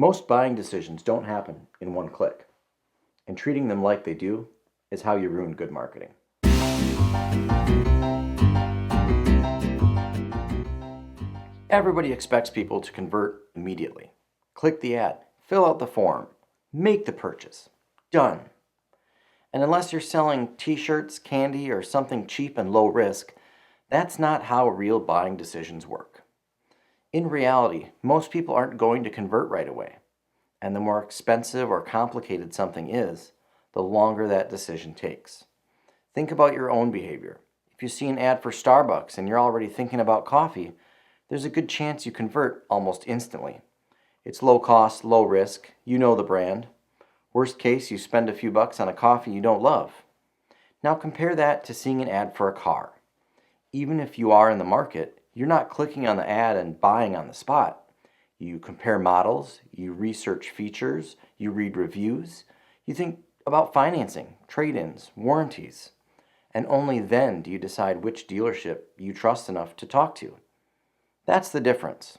Most buying decisions don't happen in one click, and treating them like they do is how you ruin good marketing. Everybody expects people to convert immediately. Click the ad, fill out the form, make the purchase. Done. And unless you're selling t-shirts, candy, or something cheap and low risk, that's not how real buying decisions work. In reality, most people aren't going to convert right away. And the more expensive or complicated something is, the longer that decision takes. Think about your own behavior. If you see an ad for Starbucks and you're already thinking about coffee, there's a good chance you convert almost instantly. It's low cost, low risk, you know the brand. Worst case, you spend a few bucks on a coffee you don't love. Now compare that to seeing an ad for a car. Even if you are in the market, you're not clicking on the ad and buying on the spot. You compare models, you research features, you read reviews, you think about financing, trade-ins, warranties, and only then do you decide which dealership you trust enough to talk to. That's the difference.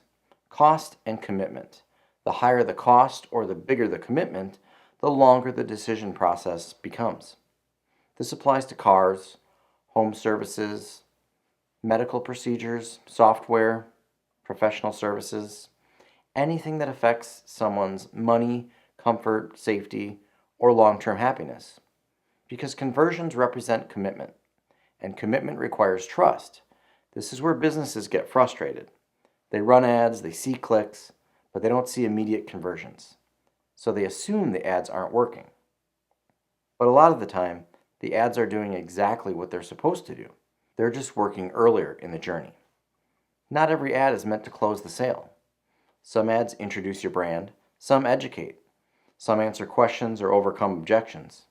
Cost and commitment. The higher the cost or the bigger the commitment, the longer the decision process becomes. This applies to cars, home services, medical procedures, software, professional services, anything that affects someone's money, comfort, safety, or long-term happiness. Because conversions represent commitment, and commitment requires trust. This is where businesses get frustrated. They run ads, they see clicks, but they don't see immediate conversions. So they assume the ads aren't working. But a lot of the time, the ads are doing exactly what they're supposed to do. They're just working earlier in the journey. Not every ad is meant to close the sale. Some ads introduce your brand, some educate, some answer questions or overcome objections,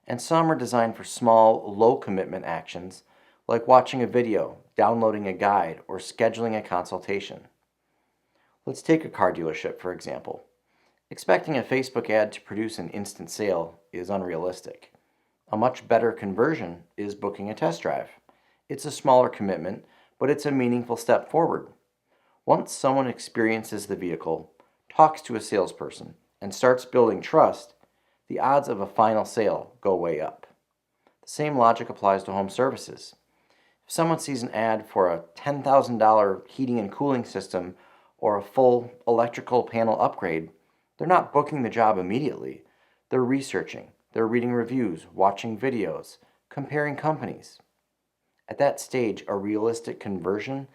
and some are designed for small, low-commitment actions like watching a video, downloading a guide, or scheduling a consultation. Let's take a car dealership, for example. Expecting a Facebook ad to produce an instant sale is unrealistic. A much better conversion is booking a test drive. It's a smaller commitment, but it's a meaningful step forward. Once someone experiences the vehicle, talks to a salesperson, and starts building trust, the odds of a final sale go way up. The same logic applies to home services. If someone sees an ad for a $10,000 heating and cooling system or a full electrical panel upgrade, they're not booking the job immediately. They're researching, they're reading reviews, watching videos, comparing companies. At that stage, a realistic conversion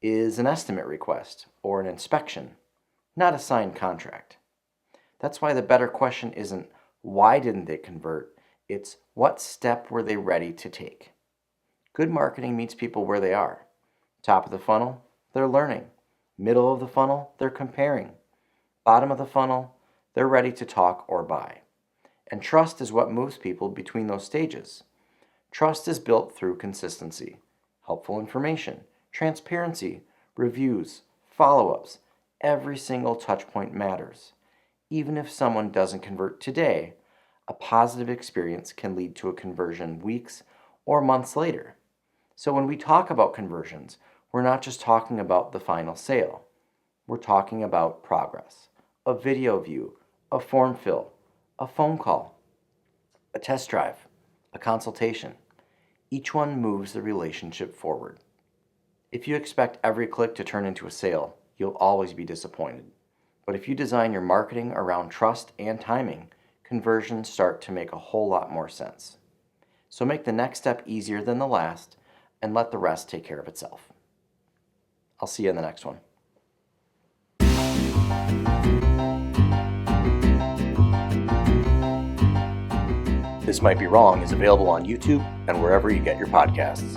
is an estimate request or an inspection, not a signed contract. That's why the better question isn't why didn't they convert, it's what step were they ready to take. Good marketing meets people where they are. Top of the funnel, they're learning. Middle of the funnel, they're comparing. Bottom of the funnel, they're ready to talk or buy. And trust is what moves people between those stages. Trust is built through consistency, helpful information, transparency, reviews, follow-ups. Every single touch point matters. Even if someone doesn't convert today, a positive experience can lead to a conversion weeks or months later. So when we talk about conversions, we're not just talking about the final sale. We're talking about progress, a video view, a form fill, a phone call, a test drive, a consultation. Each one moves the relationship forward. If you expect every click to turn into a sale, you'll always be disappointed. But if you design your marketing around trust and timing, conversions start to make a whole lot more sense. So make the next step easier than the last and let the rest take care of itself. I'll see you in the next one. This Might Be Wrong is available on YouTube and wherever you get your podcasts.